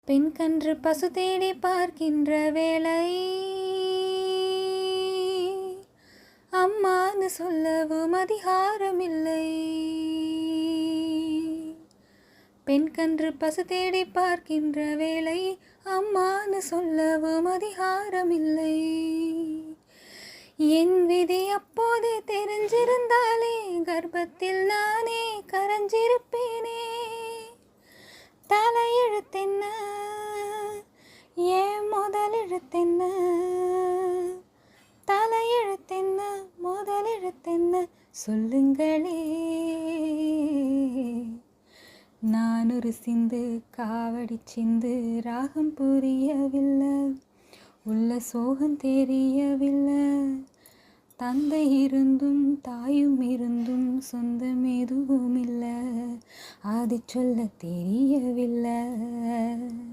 பெண் கன்று பசு தேடி பார்க்கின்ற வேளை அம்மான்னு சொல்லவும் அதிகாரமில்லை. பெண் கன்று பசு தேடி பார்க்கின்ற வேளை அம்மான்னு சொல்லவும் அதிகாரமில்லை. என் விதி அப்போதே தெரிஞ்சிருந்தாலே கர்ப்பத்தில் நானே கரைஞ்சிருப்பேனே. தலையெழுத்தென்ன ஏன் முதலெழுத்தென்ன, தலையெழுத்தென்ன முதலெழுத்தென்ன சொல்லுங்களே. நான் ஒரு சிந்து காவடி சிந்து ராகம் புரியவில்லை, உள்ள சோகம் தெரியவில்லை. தந்தை இருந்தும் தாயும் இருந்தும் சொந்தம் எதுவும் இல்லை, அது சொல்ல தெரியவில்லை.